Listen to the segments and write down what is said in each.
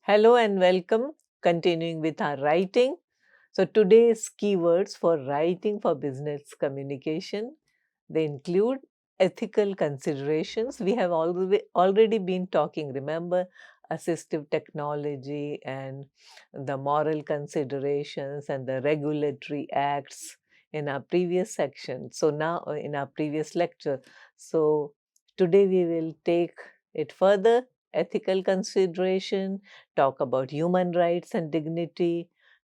Hello and welcome. Continuing with our writing. So today's keywords for writing for business communication, they include ethical considerations. We have already been talking, remember, assistive technology and the moral considerations and the regulatory acts in our previous section. So now in our previous lecture. So today we will take it further, ethical consideration, talk about human rights and dignity,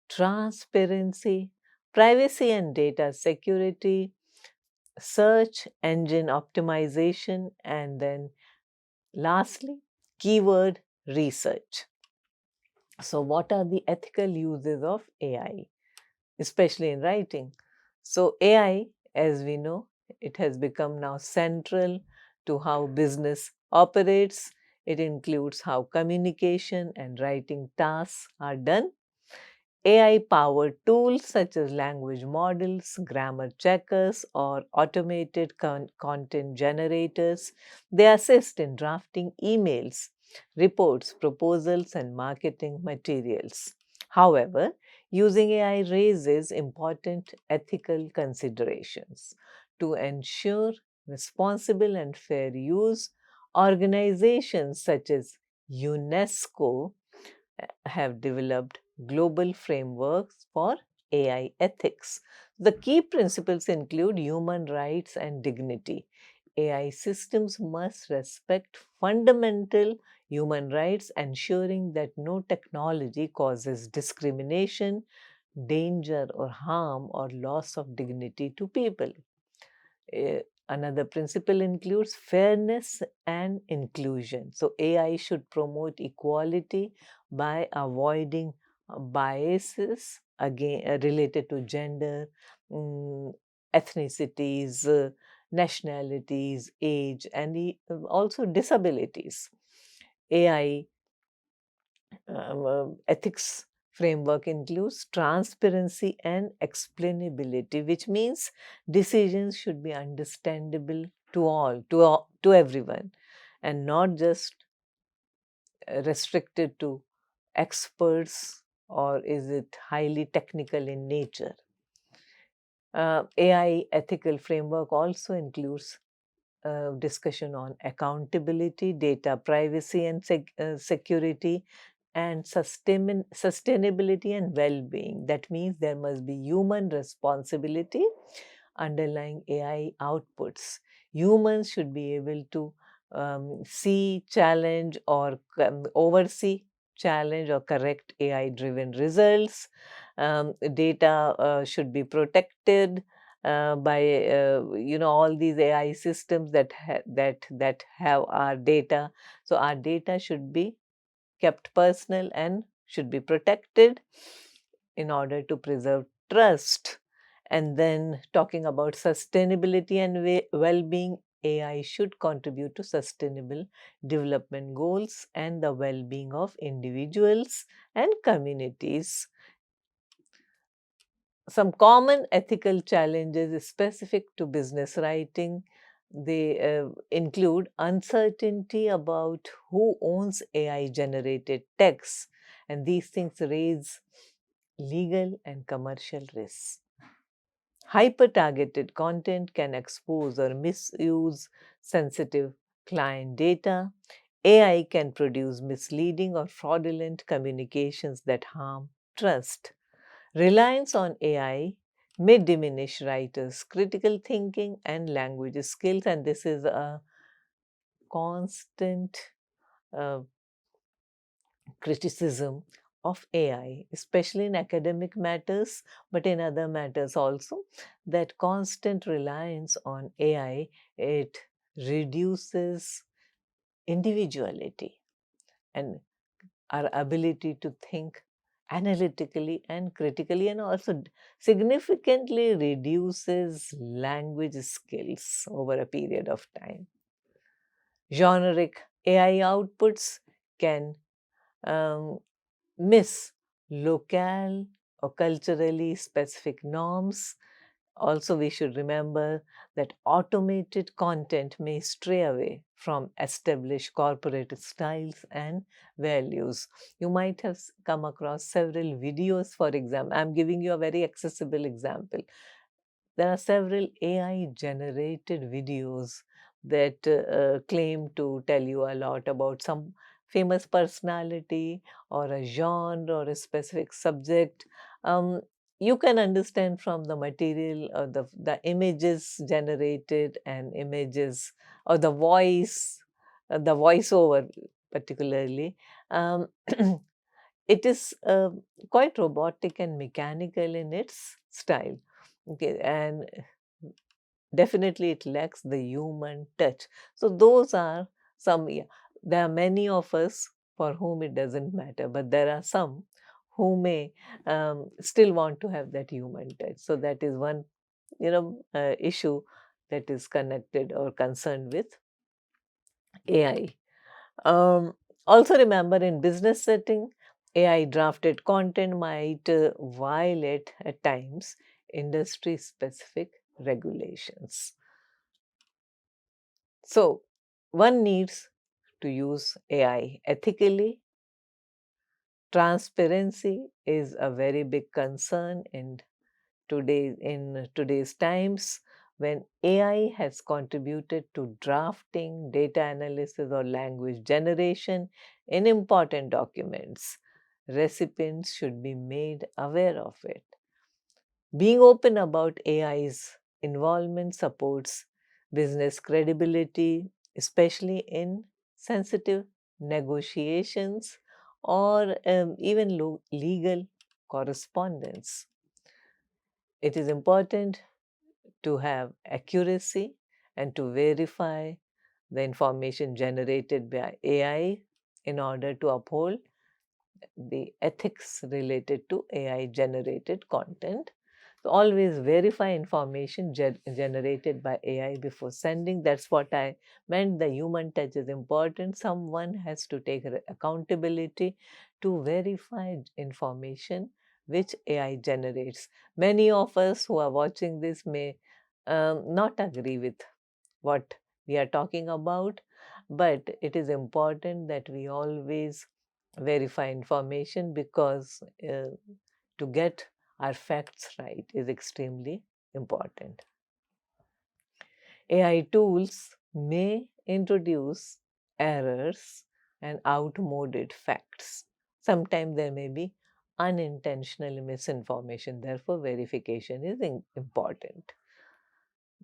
transparency, privacy and data security, search engine optimization, and then lastly, keyword research. So, what are the ethical uses of AI, especially in writing? So, AI, as we know, it has become now central to how business operates. It includes how communication and writing tasks are done. AI-powered tools such as language models, grammar checkers, or automated content generators, they assist in drafting emails, reports, proposals, and marketing materials. However, using AI raises important ethical considerations. To ensure responsible and fair use, organizations such as UNESCO have developed global frameworks for AI ethics. The key principles include human rights and dignity. AI systems must respect fundamental human rights, ensuring that no technology causes discrimination, danger, or harm or loss of dignity to people. Another principle includes fairness and inclusion. So, AI should promote equality by avoiding biases again related to gender, mm, ethnicities, nationalities, age, and also disabilities. AI ethics framework includes transparency and explainability, which means decisions should be understandable to everyone, and not just restricted to experts, or is it highly technical in nature. AI ethical framework also includes discussion on accountability, data privacy and security, and sustainability and well-being. That means there must be human responsibility underlying AI outputs. Humans should be able to see, challenge, or oversee, challenge, or correct AI-driven results. Data should be protected by all these AI systems that have our data. So our data should be kept personal and should be protected in order to preserve trust. And then talking about sustainability and well-being, AI should contribute to sustainable development goals and the well-being of individuals and communities. Some common ethical challenges specific to business writing, they include uncertainty about who owns AI generated text, and these things raise legal and commercial risks. Hyper targeted content can expose or misuse sensitive client data. AI can produce misleading or fraudulent communications that harm trust. Reliance on AI may diminish writers' critical thinking and language skills, and this is a constant uh, criticism of AI, especially in academic matters, but in other matters also, that constant reliance on AI, it reduces individuality and our ability to think analytically and critically, and also significantly reduces language skills over a period of time. Generic AI outputs can miss locale or culturally specific norms, Also, we should remember that automated content may stray away from established corporate styles and values. You might have come across several videos, for example. I'm giving you a very accessible example. There are several AI generated videos that claim to tell you a lot about some famous personality or a genre or a specific subject. Um, you can understand from the material or the images generated and images or the voiceover particularly. Um, it is quite robotic and mechanical in its style. Okay, and definitely it lacks the human touch. So those are some, yeah, there are many of us for whom it doesn't matter, but there are some who may still want to have that human touch. So that is one, issue that is connected or concerned with AI. Um, Also remember, in business setting, AI drafted content might violate at times industry specific regulations. So one needs to use AI ethically. Transparency is a very big concern in today's times, when AI has contributed to drafting, data analysis, or language generation in important documents. Recipients should be made aware of it. Being open about AI's involvement supports business credibility, especially in sensitive negotiations or even legal correspondence. It is important to have accuracy and to verify the information generated by AI in order to uphold the ethics related to AI generated content. So always verify information generated by AI before sending. That's what I meant. The human touch is important. Someone has to take accountability to verify information which AI generates. Many of us who are watching this may not agree with what we are talking about, but it is important that we always verify information, because to get our facts right is extremely important. AI tools may introduce errors and outmoded facts. Sometimes there may be unintentional misinformation, therefore, verification is important.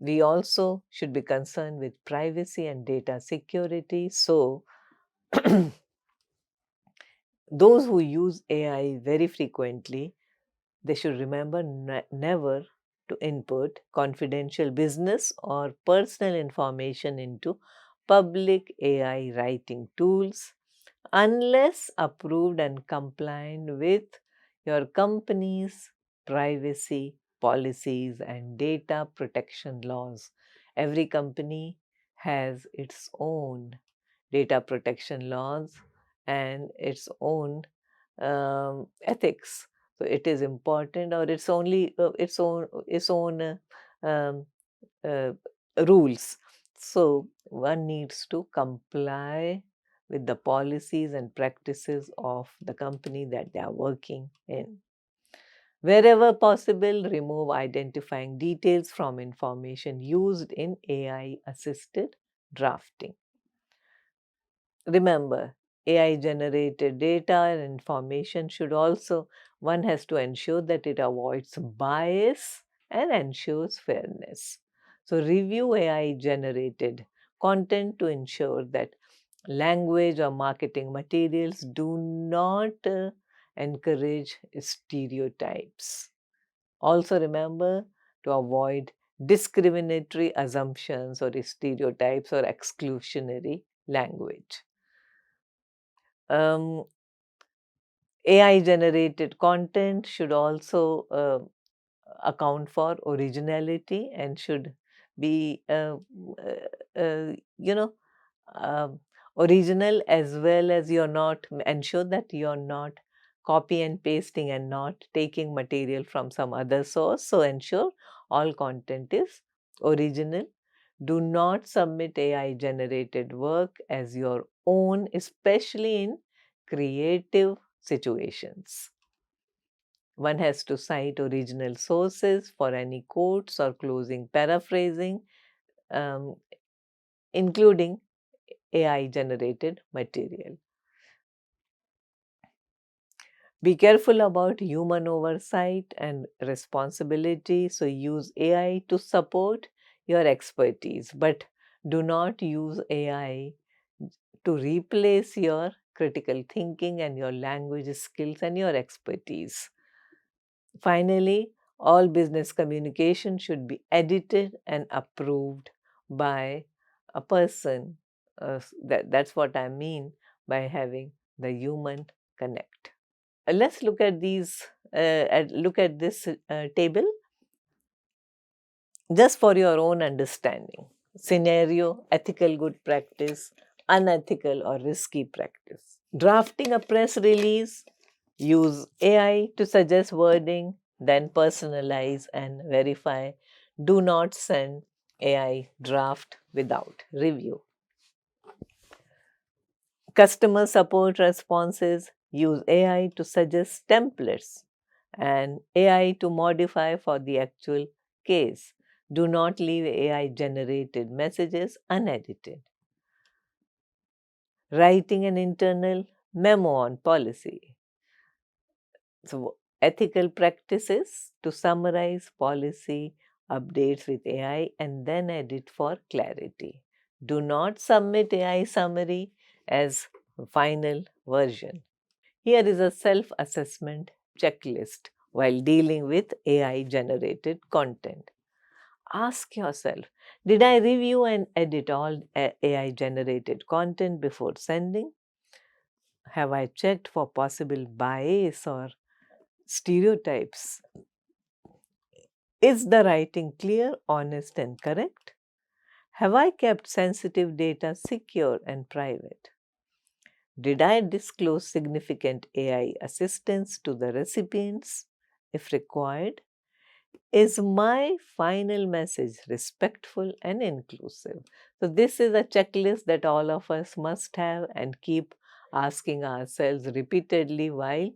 We also should be concerned with privacy and data security. So, those who use AI very frequently, they should remember never to input confidential business or personal information into public AI writing tools unless approved and compliant with your company's privacy policies and data protection laws. Every company has its own data protection laws and its own ethics. So it is important, or its own um, uh, rules. So one needs to comply with the policies and practices of the company that they are working in. Wherever possible, remove identifying details from information used in AI assisted drafting. Remember, AI generated data and information should also, one has to ensure that it avoids bias and ensures fairness. So, review AI generated content to ensure that language or marketing materials do not encourage stereotypes. Also, remember to avoid discriminatory assumptions or stereotypes or exclusionary language. Um, AI generated content should also account for originality and should be, you know, um, original, as well as you're not, ensure that you're not copy and pasting and not taking material from some other source. So ensure all content is original. Do not submit AI generated work as your own, especially in creative situations. One has to cite original sources for any quotes or closing paraphrasing, um, including AI generated material. Be careful about human oversight and responsibility. So, use AI to support your expertise, but do not use AI to replace your critical thinking and your language skills and your expertise. Finally, all business communication should be edited and approved by a person. That's what I mean by having the human connect. Let's look at look at this table just for your own understanding. Scenario: ethical good practice, unethical or risky practice. Drafting a press release, use AI to suggest wording, then personalize and verify. Do not send AI draft without review. Customer support responses, use AI to suggest templates and AI to modify for the actual case. Do not leave AI generated messages unedited. Writing an internal memo on policy. So, ethical practices to summarize policy updates with AI and then edit for clarity. Do not submit AI summary as final version. Here is a self-assessment checklist while dealing with AI generated content. Ask yourself, did I review and edit all AI generated content before sending? Have I checked for possible bias or stereotypes? Is the writing clear, honest, and correct? Have I kept sensitive data secure and private? Did I disclose significant AI assistance to the recipients if required? Is my final message respectful and inclusive? So, this is a checklist that all of us must have and keep asking ourselves repeatedly while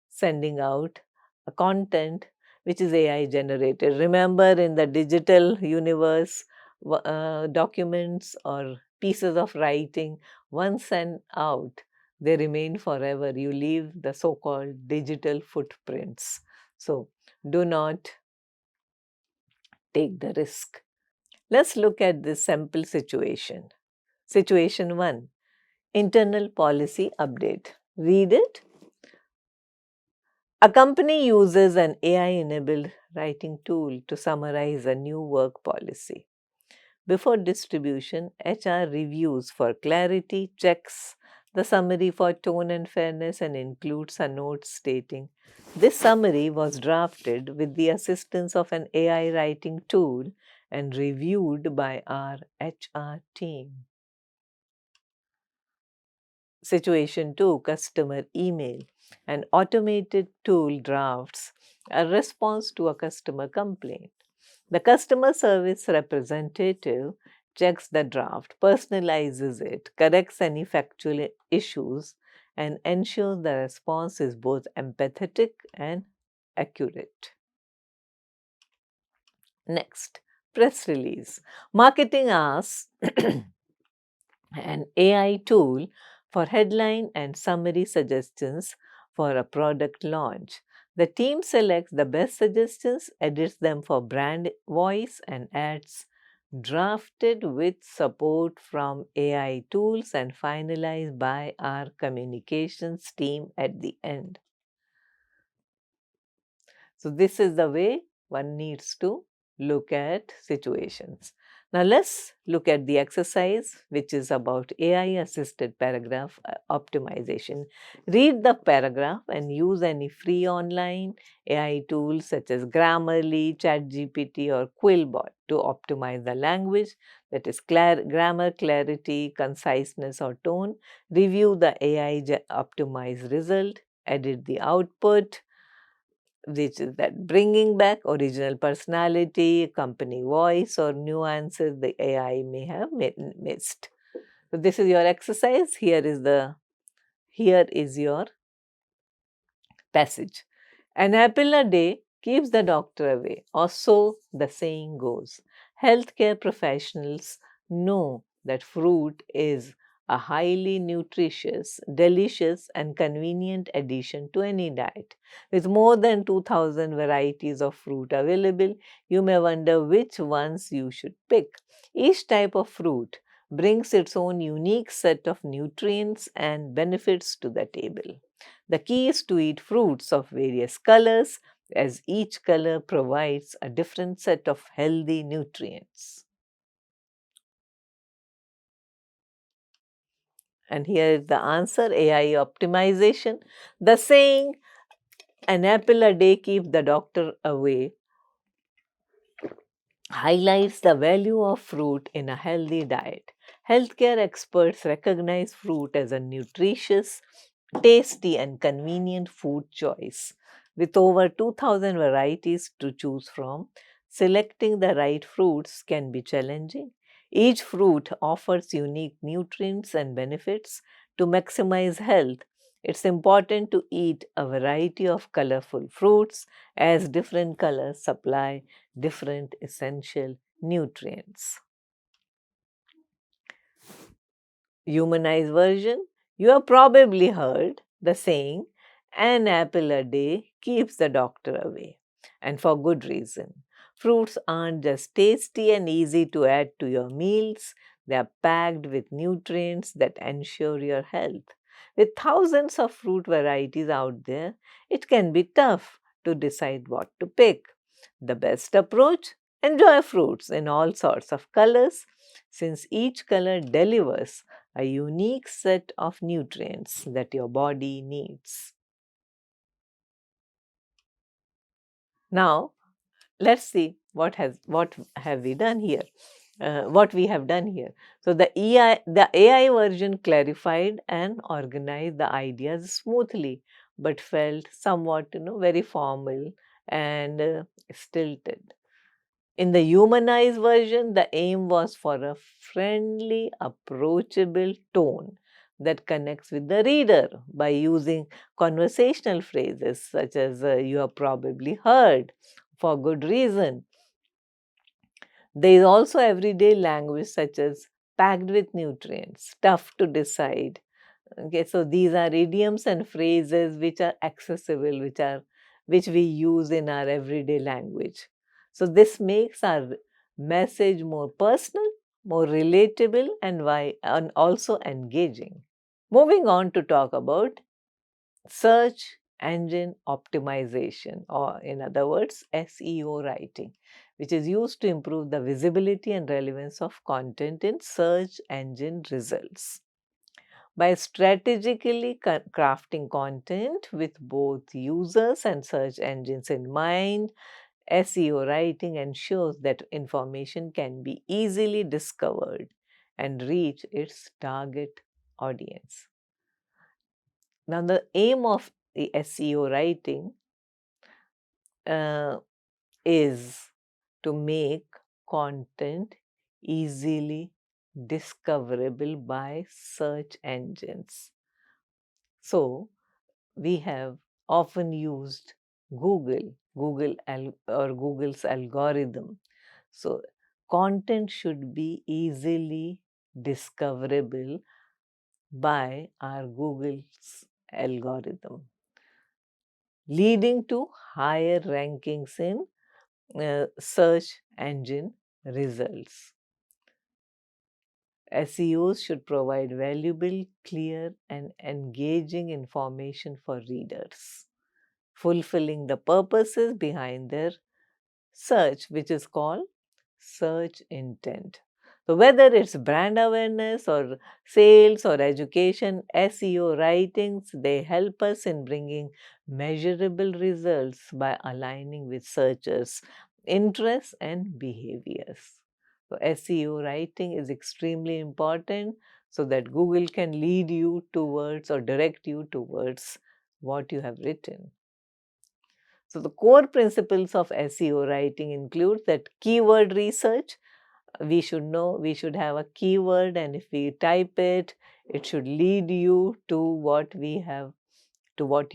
sending out a content which is AI generated. Remember, in the digital universe, documents or pieces of writing, once sent out, they remain forever. You leave the so called digital footprints. So, do not take the risk. Let's look at this sample situation. Situation 1, internal policy update. Read it. A company uses an AI-enabled writing tool to summarize a new work policy. Before distribution, HR reviews for clarity, checks the summary for tone and fairness, and includes a note stating, "This summary was drafted with the assistance of an AI writing tool and reviewed by our HR team." Situation 2, customer email. An automated tool drafts a response to a customer complaint. The customer service representative checks the draft, personalizes it, corrects any factual issues, and ensures the response is both empathetic and accurate. Next, press release. Marketing asks an AI tool for headline and summary suggestions for a product launch. The team selects the best suggestions, edits them for brand voice, and adds drafted with support from AI tools and finalized by our communications team at the end. So, this is the way one needs to look at situations. Now, let's look at the exercise, which is about AI assisted paragraph optimization. Read the paragraph and use any free online AI tools such as Grammarly, ChatGPT, or Quillbot to optimize the language, that is, grammar, clarity, conciseness, or tone. Review the AI optimized result, edit the output, which is that bringing back original personality, company voice, or nuances the AI may have missed. So this is your exercise. Here is your passage. An apple a day keeps the doctor away, or so the saying goes. Healthcare professionals know that fruit is a highly nutritious, delicious, and convenient addition to any diet. With more than 2000 varieties of fruit available, you may wonder which ones you should pick. Each type of fruit brings its own unique set of nutrients and benefits to the table. The key is to eat fruits of various colors, as each color provides a different set of healthy nutrients. And here is the answer: AI optimization. The saying, an apple a day keeps the doctor away, highlights the value of fruit in a healthy diet. Healthcare experts recognize fruit as a nutritious, tasty, and convenient food choice. With over 2000 varieties to choose from, selecting the right fruits can be challenging. Each fruit offers unique nutrients and benefits. To maximize health, it's important to eat a variety of colorful fruits, as different colors supply different essential nutrients. Humanized version, you have probably heard the saying, an apple a day keeps the doctor away. And for good reason. Fruits aren't just tasty and easy to add to your meals, they are packed with nutrients that ensure your health. With thousands of fruit varieties out there, it can be tough to decide what to pick. The best approach? Enjoy fruits in all sorts of colors, since each color delivers a unique set of nutrients that your body needs. Now, let's see what have we done here. What we have done here. So the AI version clarified and organized the ideas smoothly, but felt somewhat very formal and stilted. In the humanized version, the aim was for a friendly, approachable tone that connects with the reader by using conversational phrases such as you have probably heard, for good reason. There is also everyday language such as packed with nutrients, tough to decide. Okay, so these are idioms and phrases which are accessible, which we use in our everyday language. So this makes our message more personal, more relatable, and also engaging. Moving on to talk about search engine optimization, or in other words, SEO writing, which is used to improve the visibility and relevance of content in search engine results. By strategically crafting content with both users and search engines in mind, SEO writing ensures that information can be easily discovered and reach its target audience. Now, the aim of the SEO writing uh, is to make content easily discoverable by search engines. So, we have often used or Google's algorithm. So, content should be easily discoverable by our Google's algorithm, leading to higher rankings in search engine results. SEOs should provide valuable, clear, and engaging information for readers, fulfilling the purposes behind their search, which is called search intent. So, whether it's brand awareness or sales or education, SEO writings, they help us in bringing measurable results by aligning with searchers' interests and behaviors. So, SEO writing is extremely important so that Google can lead you towards or direct you towards what you have written. So the core principles of SEO writing include that keyword research. We should know, we should have a keyword, and if we type it, it should lead you to what you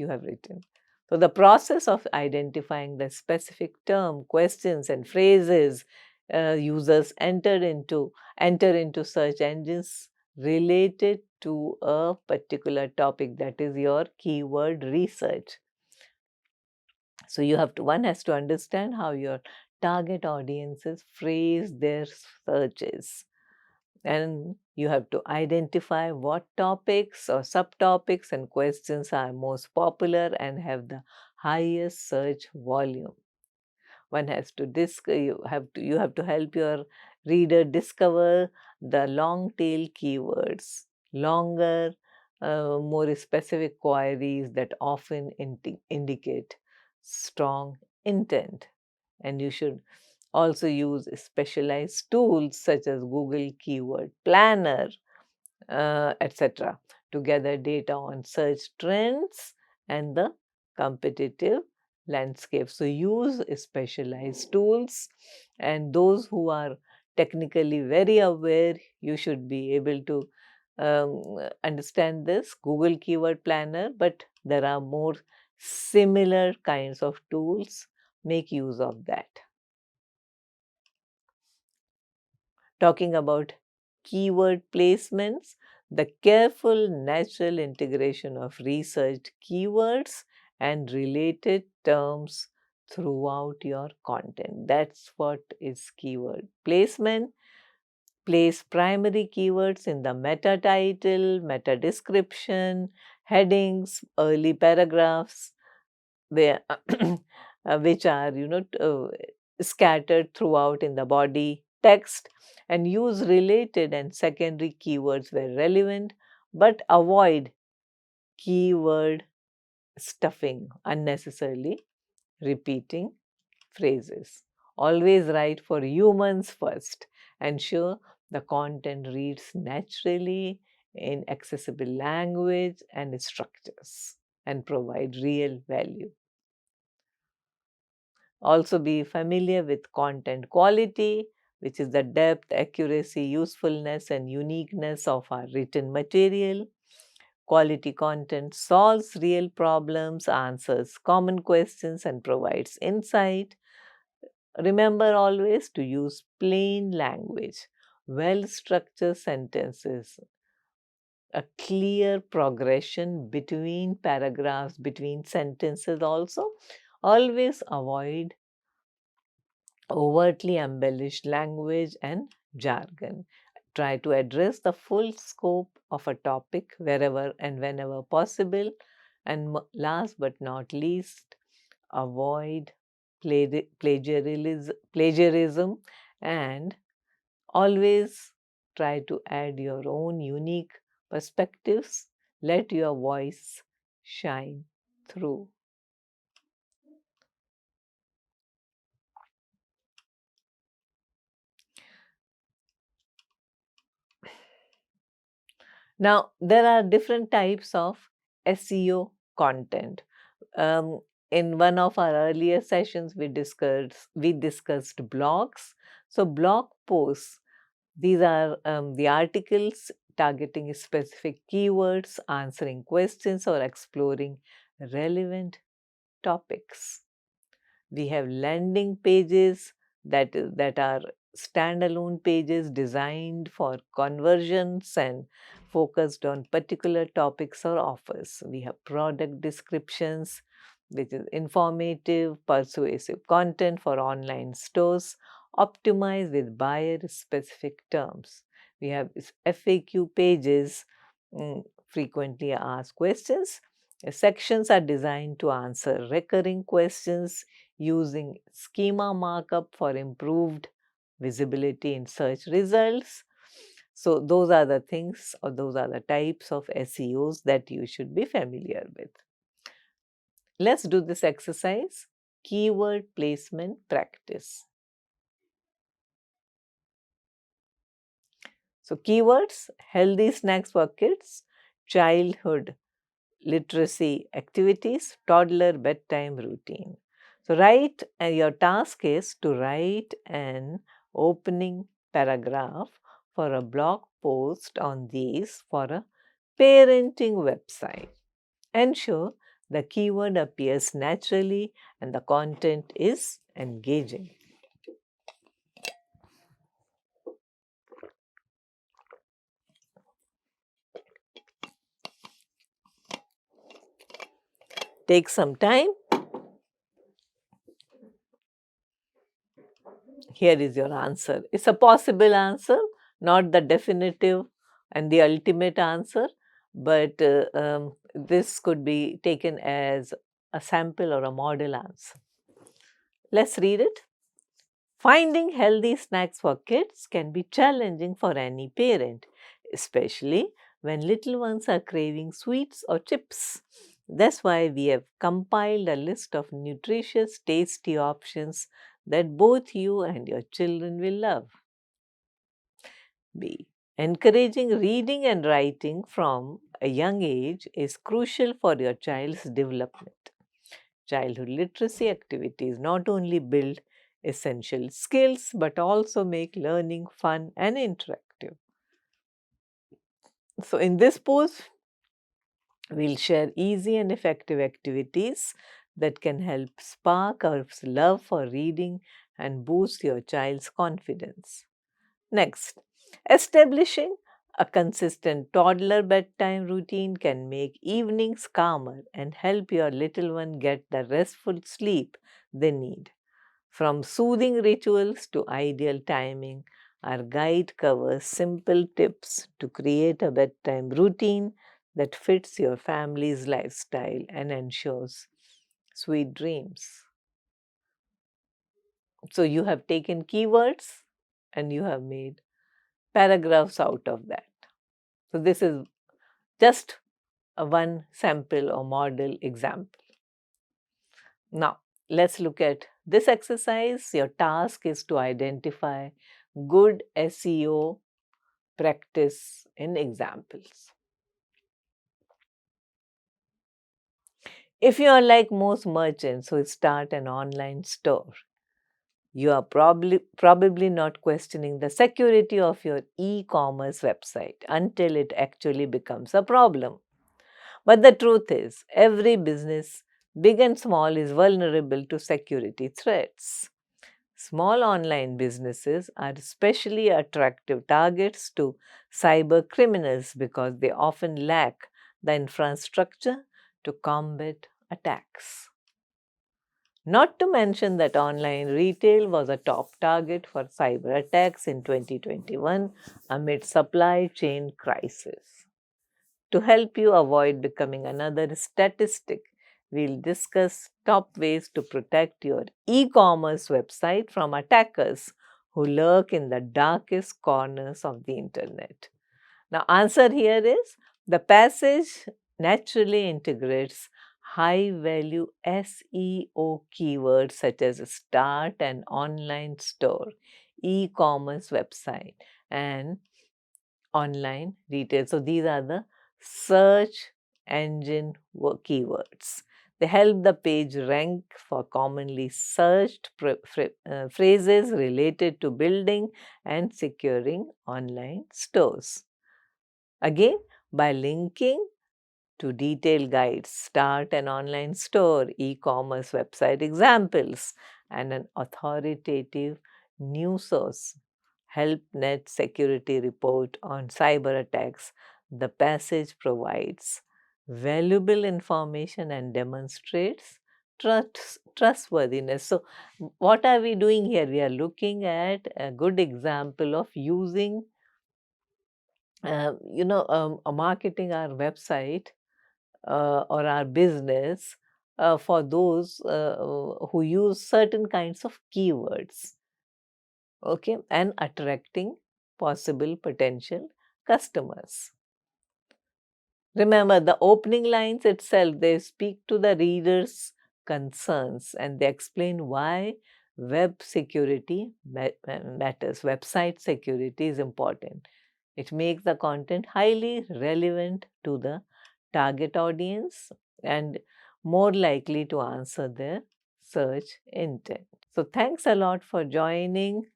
have written. So the process of identifying the specific term, questions and phrases users enter into search engines related to a particular topic, that is your keyword research. So one has to understand how your target audiences phrase their searches. And you have to identify what topics or subtopics and questions are most popular and have the highest search volume. One has to you have to help your reader discover the long tail keywords, longer, more specific queries that often indicate strong intent. And you should also use specialized tools such as Google Keyword Planner, etc., to gather data on search trends and the competitive landscape. So use specialized tools, and those who are technically very aware, you should be able to understand this Google Keyword Planner, but there are more similar kinds of tools. Make use of that. Talking about keyword placements, the careful natural integration of researched keywords and related terms throughout your content. That's what is keyword placement. Place primary keywords in the meta title, meta description, headings, early paragraphs, where which are scattered throughout in the body text, and use related and secondary keywords where relevant, but avoid keyword stuffing, unnecessarily repeating phrases. Always write for humans first. Ensure the content reads naturally in accessible language and structures and provide real value. Also be familiar with content quality, which is the depth, accuracy, usefulness, and uniqueness of our written material. Quality content solves real problems, answers common questions, and provides insight. Remember always to use plain language, well-structured sentences, a clear progression between paragraphs, between sentences also. Always avoid overtly embellished language and jargon. Try to address the full scope of a topic wherever and whenever possible. And last but not least, avoid plagiarism, and always try to add your own unique perspectives. Let your voice shine through. Now, there are different types of SEO content. Um, in one of our earlier sessions, we discussed blogs. So, blog posts, these are the articles targeting specific keywords, answering questions, or exploring relevant topics. We have landing pages that are standalone pages designed for conversions and focused on particular topics or offers. We have product descriptions, which is informative, persuasive content for online stores, optimized with buyer specific terms. We have FAQ pages, frequently asked questions. Sections are designed to answer recurring questions using schema markup for improved visibility in search results. So those are the things, or those are the types of SEOs that you should be familiar with. Let's do this exercise. Keyword placement practice. So keywords: healthy snacks for kids, childhood literacy activities, toddler bedtime routine. So write, and your task is to write an opening paragraph for a blog post on these for a parenting website. Ensure the keyword appears naturally and the content is engaging. Take some time. Here is your answer. It's a possible answer, not the definitive and the ultimate answer, but this could be taken as a sample or a model answer. Let's read it. Finding healthy snacks for kids can be challenging for any parent, especially when little ones are craving sweets or chips. That's why we have compiled a list of nutritious, tasty options that both you and your children will love. B. Encouraging reading and writing from a young age is crucial for your child's development. Childhood literacy activities not only build essential skills but also make learning fun and interactive. So, in this post, we'll share easy and effective activities that can help spark our love for reading and boost your child's confidence. Next, establishing a consistent toddler bedtime routine can make evenings calmer and help your little one get the restful sleep they need. From soothing rituals to ideal timing, our guide covers simple tips to create a bedtime routine that fits your family's lifestyle and ensures sweet dreams. So, you have taken keywords and you have made paragraphs out of that. So, this is just a one sample or model example. Now, let's look at this exercise. Your task is to identify good SEO practice in examples. If you are like most merchants who start an online store, you are probably not questioning the security of your e-commerce website until it actually becomes a problem. But the truth is, every business, big and small, is vulnerable to security threats. Small online businesses are especially attractive targets to cyber criminals because they often lack the infrastructure to combat attacks. Not to mention that online retail was a top target for cyber attacks in 2021 amid supply chain crisis. To help you avoid becoming another statistic, we'll discuss top ways to protect your e-commerce website from attackers who lurk in the darkest corners of the internet. Now, answer here is the passage naturally integrates high-value SEO keywords such as start an online store, e-commerce website, and online retail. So, these are the search engine keywords. They help the page rank for commonly searched phrases related to building and securing online stores. Again, by linking to detailed guides, start an online store, e-commerce website examples, and an authoritative news source, HelpNet security report on cyber attacks, the passage provides valuable information and demonstrates trustworthiness. So, what are we doing here? We are looking at a good example of using marketing our website or our business for those who use certain kinds of keywords, okay, and attracting possible potential customers. Remember, the opening lines itself, they speak to the reader's concerns and they explain why web security matters. Website security is important. It makes the content highly relevant to the target audience and more likely to answer their search intent. So thanks a lot for joining.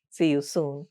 See you soon.